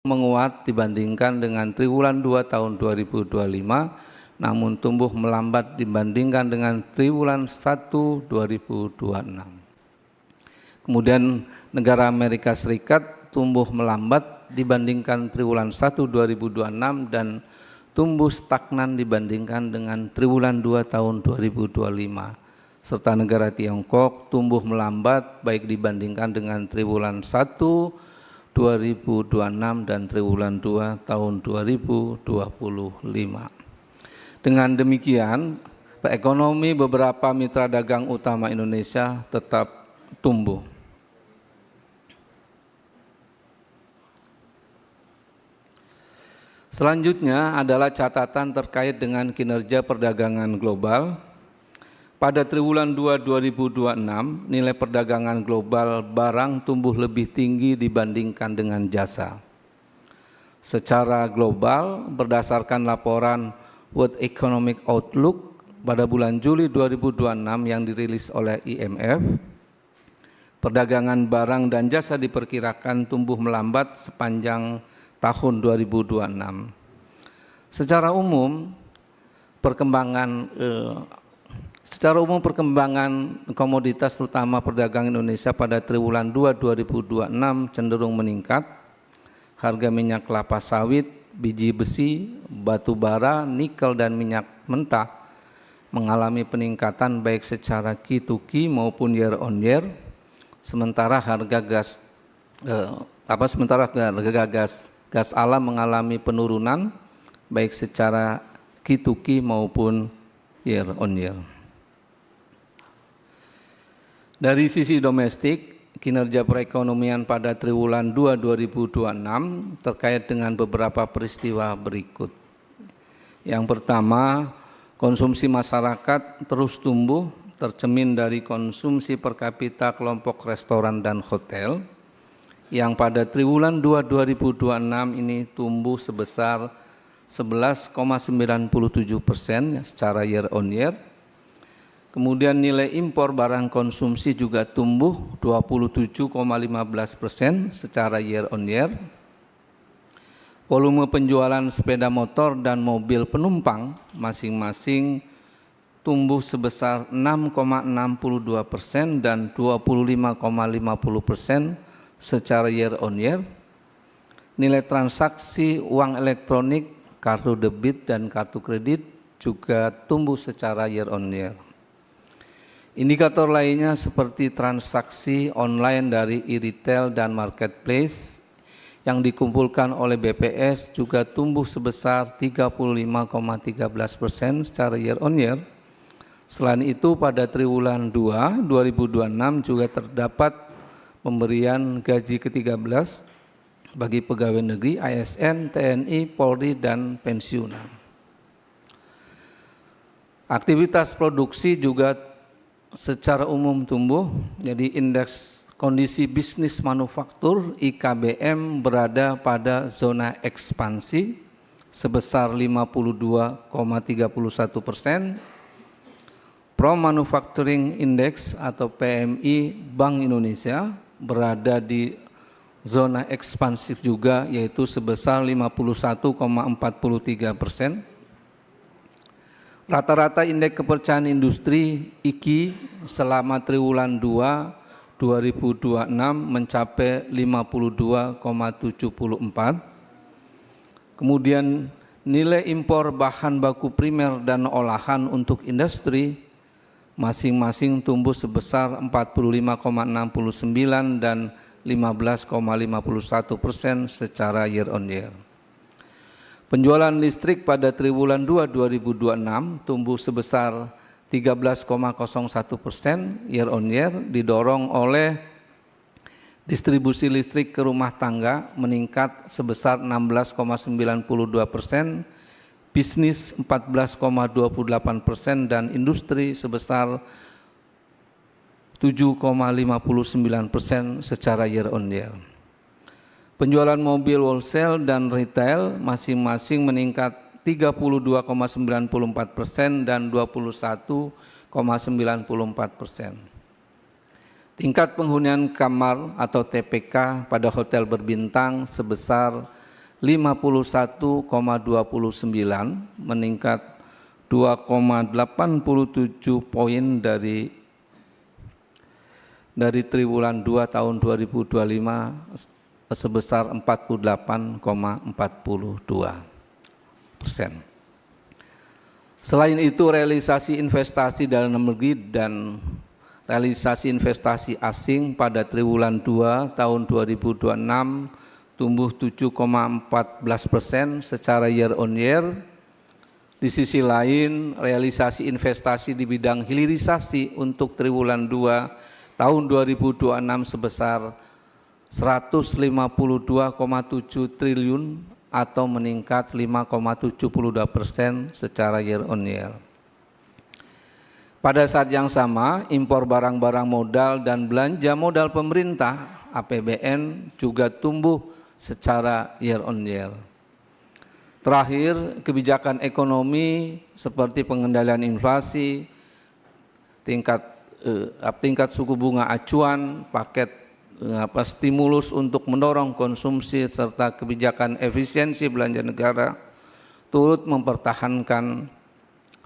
menguat dibandingkan dengan triwulan 2 tahun 2025, namun tumbuh melambat dibandingkan dengan triwulan 1 2026. Kemudian negara Amerika Serikat tumbuh melambat dibandingkan triwulan 1 2026 dan tumbuh stagnan dibandingkan dengan triwulan 2 tahun 2025. Serta negara Tiongkok tumbuh melambat baik dibandingkan dengan triwulan 1 2026 dan triwulan 2 tahun 2025. Dengan demikian, ekonomi beberapa mitra dagang utama Indonesia tetap tumbuh. Selanjutnya adalah catatan terkait dengan kinerja perdagangan global. Pada triwulan 2 2026, nilai perdagangan global barang tumbuh lebih tinggi dibandingkan dengan jasa. Secara global, berdasarkan laporan World Economic Outlook pada bulan Juli 2026 yang dirilis oleh IMF, perdagangan barang dan jasa diperkirakan tumbuh melambat sepanjang tahun 2026. Secara umum, perkembangan komoditas terutama perdagangan Indonesia pada triwulan 2 2026 cenderung meningkat. Harga minyak kelapa sawit, biji besi, batu bara, nikel dan minyak mentah mengalami peningkatan baik secara Q2Q maupun year on year. Sementara harga gas alam mengalami penurunan baik secara Q2Q maupun year on year. Dari sisi domestik, kinerja perekonomian pada triwulan 2 2026 terkait dengan beberapa peristiwa berikut. Yang pertama, konsumsi masyarakat terus tumbuh tercermin dari konsumsi per kapita kelompok restoran dan hotel yang pada triwulan 2 2026 ini tumbuh sebesar 11,97% secara year on year. Kemudian nilai impor barang konsumsi juga tumbuh 27,15% secara year on year. Volume penjualan sepeda motor dan mobil penumpang masing-masing tumbuh sebesar 6,62% dan 25,50% secara year on year. Nilai transaksi uang elektronik, kartu debit dan kartu kredit juga tumbuh secara year on year. Indikator lainnya seperti transaksi online dari e-retail dan marketplace yang dikumpulkan oleh BPS juga tumbuh sebesar 35,13% secara year on year. Selain itu pada triwulan 2 2026 juga terdapat pemberian gaji ke-13 bagi pegawai negeri, ASN, TNI, Polri, dan pensiunan. Aktivitas produksi juga secara umum tumbuh, jadi indeks kondisi bisnis manufaktur IKBM berada pada zona ekspansi sebesar 52,31%. Pro Manufacturing Index atau PMI Bank Indonesia berada di zona ekspansif juga yaitu sebesar 51,43%. Rata-rata indeks kepercayaan industri IKI selama triwulan 2 2026 mencapai 52,74. Kemudian nilai impor bahan baku primer dan olahan untuk industri masing-masing tumbuh sebesar 45,69 dan 15,51% secara year on year. Penjualan listrik pada triwulan 2 2026 tumbuh sebesar 13,01% year on year didorong oleh distribusi listrik ke rumah tangga meningkat sebesar 16,92%, bisnis 14,28% dan industri sebesar 7,59% secara year on year. Penjualan mobil wholesale dan retail masing-masing meningkat 32,94% dan 21,94%. Tingkat penghunian kamar atau TPK pada hotel berbintang sebesar 51,29 meningkat 2,87 poin dari triwulan 2 tahun 2025 sebesar 48,42%. Selain itu, realisasi investasi dalam negeri dan realisasi investasi asing pada triwulan 2 tahun 2026 tumbuh 7,14% secara year on year. Di sisi lain, realisasi investasi di bidang hilirisasi untuk triwulan 2 tahun 2026 sebesar 152,7 triliun atau meningkat 5,72% secara year on year. Pada saat yang sama, impor barang-barang modal dan belanja modal pemerintah APBN juga tumbuh secara year on year. Terakhir, kebijakan ekonomi seperti pengendalian inflasi, tingkat suku bunga acuan, paket stimulus untuk mendorong konsumsi serta kebijakan efisiensi belanja negara turut mempertahankan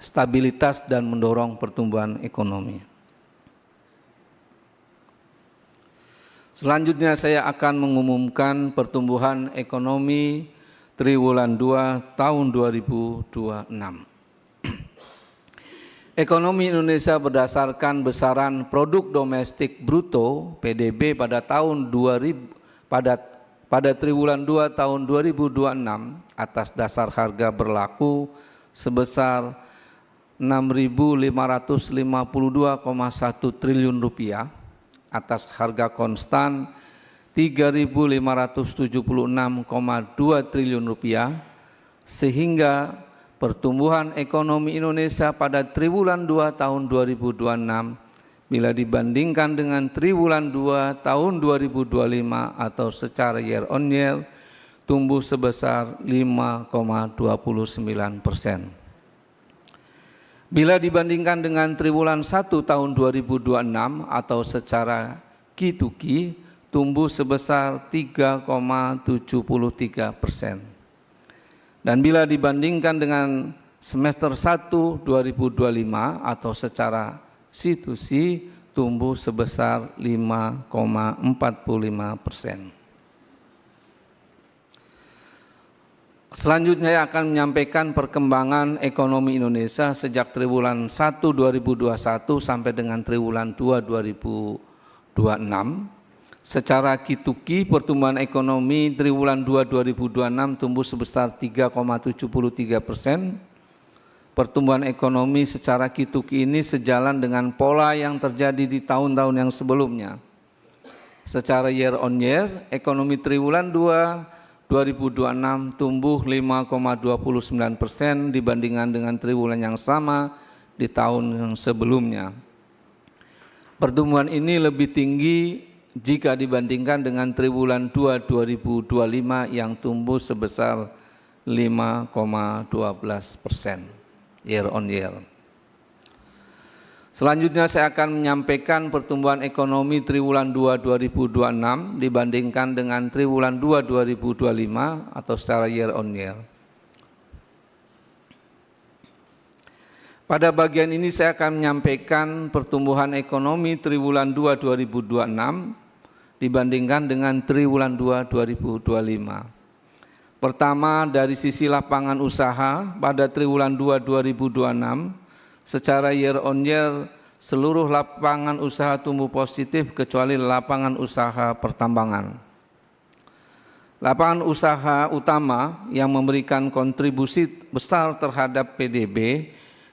stabilitas dan mendorong pertumbuhan ekonomi. Selanjutnya saya akan mengumumkan pertumbuhan ekonomi triwulan 2 tahun 2026. Ekonomi Indonesia berdasarkan besaran produk domestik bruto PDB pada triwulan 2 tahun 2026 atas dasar harga berlaku sebesar 6.552,1 triliun rupiah atas harga konstan 3.576,2 triliun rupiah, sehingga pertumbuhan ekonomi Indonesia pada triwulan 2 tahun 2026 bila dibandingkan dengan triwulan 2 tahun 2025 atau secara year on year tumbuh sebesar 5,29%. Bila dibandingkan dengan triwulan 1 tahun 2026 atau secara Q2Q tumbuh sebesar 3,73%. Dan bila dibandingkan dengan semester 1 2025 atau secara C2C tumbuh sebesar 5,45%. Selanjutnya saya akan menyampaikan perkembangan ekonomi Indonesia sejak triwulan 1 2021 sampai dengan triwulan 2 2026. Secara Q2Q pertumbuhan ekonomi triwulan 2 2026 tumbuh sebesar 3,73%. Pertumbuhan ekonomi secara Q2Q ini sejalan dengan pola yang terjadi di tahun-tahun yang sebelumnya. Secara year on year, ekonomi triwulan 2 2026 tumbuh 5,29% dibandingkan dengan triwulan yang sama di tahun yang sebelumnya. Pertumbuhan ini lebih tinggi jika dibandingkan dengan triwulan 2 2025 yang tumbuh sebesar 5,12% year on year. Selanjutnya saya akan menyampaikan pertumbuhan ekonomi triwulan 2 2026 dibandingkan dengan triwulan 2 2025 atau secara year on year. Pada bagian ini saya akan menyampaikan pertumbuhan ekonomi triwulan 2 2026 dibandingkan dengan triwulan 2 2025. Pertama, dari sisi lapangan usaha pada triwulan 2 2026, secara year on year seluruh lapangan usaha tumbuh positif kecuali lapangan usaha pertambangan. Lapangan usaha utama yang memberikan kontribusi besar terhadap PDB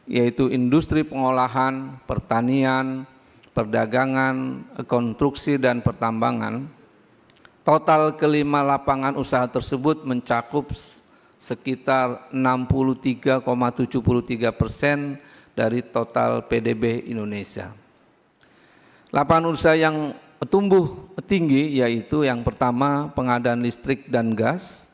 yaitu industri pengolahan, pertanian, perdagangan, konstruksi, dan pertambangan. Total kelima lapangan usaha tersebut mencakup sekitar 63,73% dari total PDB Indonesia. Lapangan usaha yang tumbuh tinggi yaitu yang pertama pengadaan listrik dan gas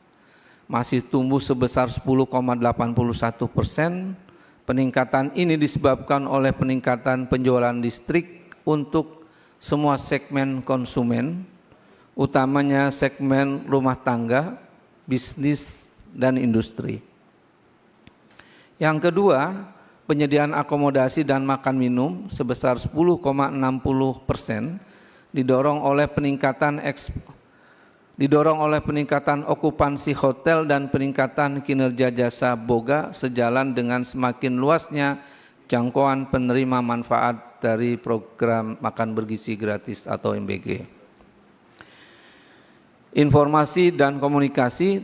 masih tumbuh sebesar 10,81%. Peningkatan ini disebabkan oleh peningkatan penjualan listrik untuk semua segmen konsumen, utamanya segmen rumah tangga, bisnis, dan industri. Yang kedua, penyediaan akomodasi dan makan minum sebesar 10,60% didorong oleh peningkatan okupansi hotel dan peningkatan kinerja jasa boga sejalan dengan semakin luasnya jangkauan penerima manfaat dari program makan bergizi gratis atau MBG. Informasi dan komunikasi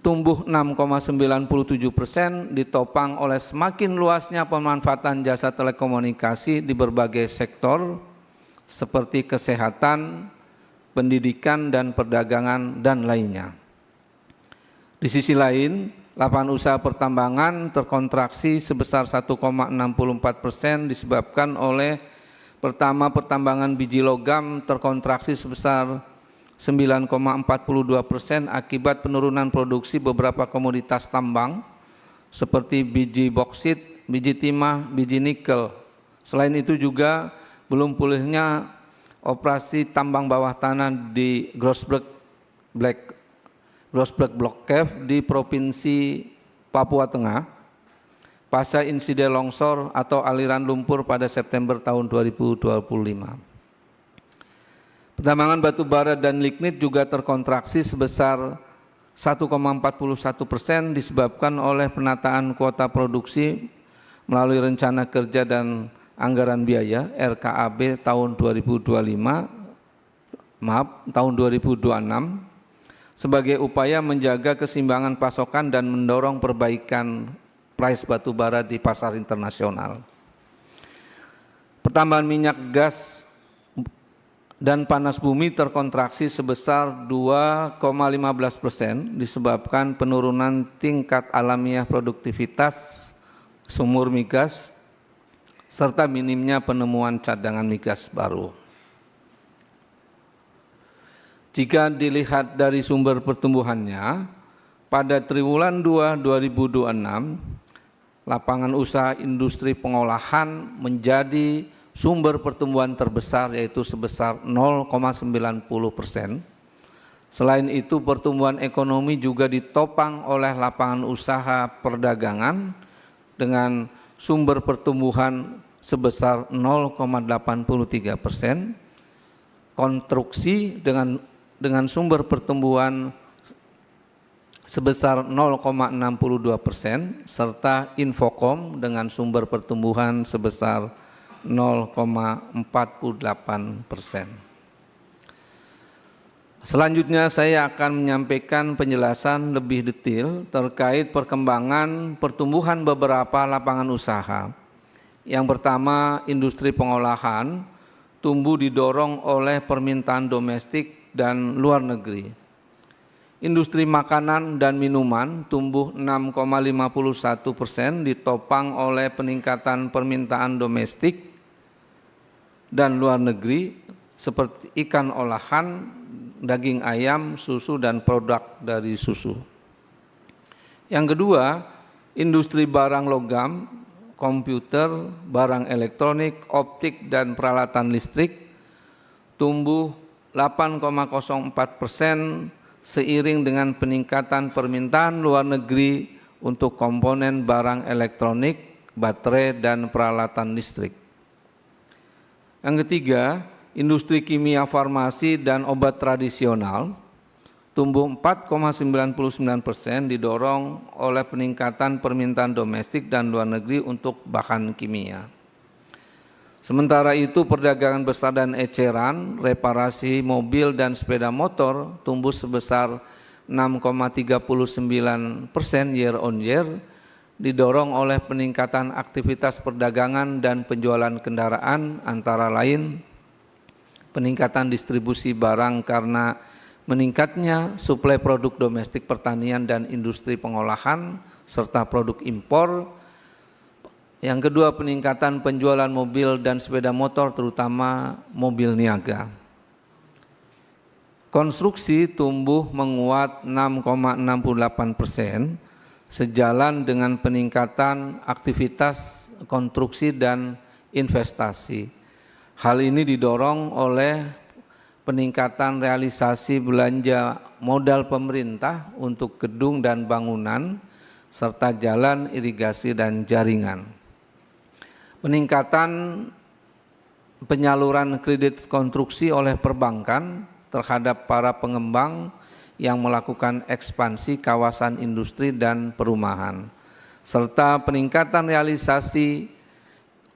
tumbuh 6,97% ditopang oleh semakin luasnya pemanfaatan jasa telekomunikasi di berbagai sektor seperti kesehatan, pendidikan, dan perdagangan, dan lainnya. Di sisi lain, lapangan usaha pertambangan terkontraksi sebesar 1,64% disebabkan oleh pertama pertambangan biji logam terkontraksi sebesar 9,42% akibat penurunan produksi beberapa komoditas tambang seperti biji boksit, biji timah, biji nikel. Selain itu juga belum pulihnya operasi tambang bawah tanah di Grosberg Block Cave di Provinsi Papua Tengah pasca insiden longsor atau aliran lumpur pada September tahun 2025. Pertambangan batu bara dan lignit juga terkontraksi sebesar 1,41% disebabkan oleh penataan kuota produksi melalui rencana kerja dan anggaran biaya RKAB tahun 2026 sebagai upaya menjaga keseimbangan pasokan dan mendorong perbaikan price batu bara di pasar internasional. Pertambangan minyak gas dan panas bumi terkontraksi sebesar 2,15% disebabkan penurunan tingkat alamiah produktivitas sumur migas serta minimnya penemuan cadangan migas baru. Jika dilihat dari sumber pertumbuhannya, pada triwulan 2 2026, lapangan usaha industri pengolahan menjadi sumber pertumbuhan terbesar yaitu sebesar 0,90%. Selain itu pertumbuhan ekonomi juga ditopang oleh lapangan usaha perdagangan dengan sumber pertumbuhan sebesar 0,83%, konstruksi dengan sumber pertumbuhan sebesar 0,62%, serta Infokom dengan sumber pertumbuhan sebesar 0,48%. Selanjutnya saya akan menyampaikan penjelasan lebih detail terkait perkembangan pertumbuhan beberapa lapangan usaha. Yang pertama, industri pengolahan tumbuh didorong oleh permintaan domestik dan luar negeri. Industri makanan dan minuman tumbuh 6,51% ditopang oleh peningkatan permintaan domestik dan luar negeri seperti ikan olahan, daging ayam, susu, dan produk dari susu. Yang kedua, industri barang logam, komputer, barang elektronik, optik, dan peralatan listrik tumbuh 8,04% seiring dengan peningkatan permintaan luar negeri untuk komponen barang elektronik, baterai, dan peralatan listrik. Yang ketiga, industri kimia farmasi dan obat tradisional tumbuh 4,99% didorong oleh peningkatan permintaan domestik dan luar negeri untuk bahan kimia. Sementara itu perdagangan besar dan eceran, reparasi mobil dan sepeda motor tumbuh sebesar 6,39% year on year, didorong oleh peningkatan aktivitas perdagangan dan penjualan kendaraan, antara lain peningkatan distribusi barang karena meningkatnya suplai produk domestik pertanian dan industri pengolahan serta produk impor. Yang kedua, peningkatan penjualan mobil dan sepeda motor terutama mobil niaga. Konstruksi tumbuh menguat 6,68% sejalan dengan peningkatan aktivitas konstruksi dan investasi. Hal ini didorong oleh peningkatan realisasi belanja modal pemerintah untuk gedung dan bangunan, serta jalan, irigasi, dan jaringan. Peningkatan penyaluran kredit konstruksi oleh perbankan terhadap para pengembang yang melakukan ekspansi kawasan industri dan perumahan, serta peningkatan realisasi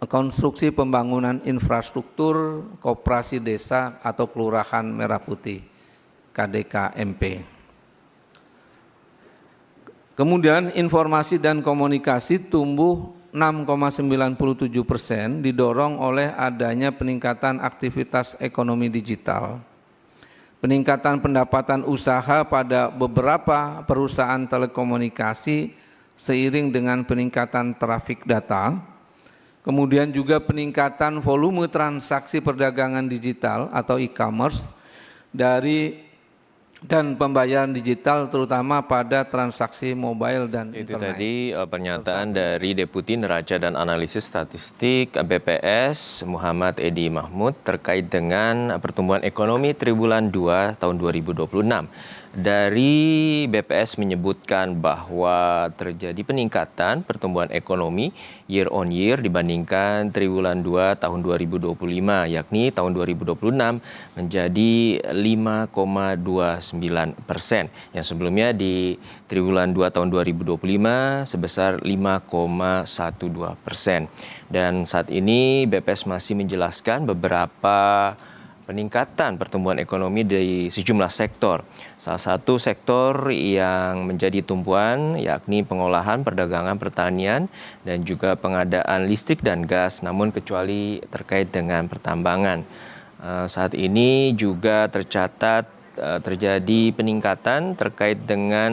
konstruksi pembangunan infrastruktur koperasi desa atau kelurahan Merah Putih KDK-MP. Kemudian informasi dan komunikasi tumbuh 6,97% didorong oleh adanya peningkatan aktivitas ekonomi digital. Peningkatan pendapatan usaha pada beberapa perusahaan telekomunikasi seiring dengan peningkatan trafik data. Kemudian juga peningkatan volume transaksi perdagangan digital atau e-commerce dan pembayaran digital terutama pada transaksi mobile dan Itu internet. tadi pernyataan dari Deputi Neraca dan Analisis Statistik BPS Muhammad Edi Mahmud terkait dengan pertumbuhan ekonomi triwulan 2 tahun 2026. Dari BPS menyebutkan bahwa terjadi peningkatan pertumbuhan ekonomi year on year dibandingkan triwulan 2 tahun 2025, yakni tahun 2026 menjadi 5,29%. Yang sebelumnya di triwulan 2 tahun 2025 sebesar 5,12%. Dan saat ini BPS masih menjelaskan beberapa peningkatan pertumbuhan ekonomi di sejumlah sektor. Salah satu sektor yang menjadi tumpuan yakni pengolahan, perdagangan, pertanian, dan juga pengadaan listrik dan gas, namun kecuali terkait dengan pertambangan. Saat ini juga tercatat terjadi peningkatan terkait dengan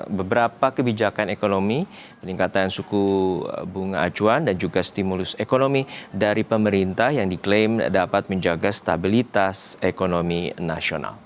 beberapa kebijakan ekonomi, peningkatan suku bunga acuan dan juga stimulus ekonomi dari pemerintah yang diklaim dapat menjaga stabilitas ekonomi nasional.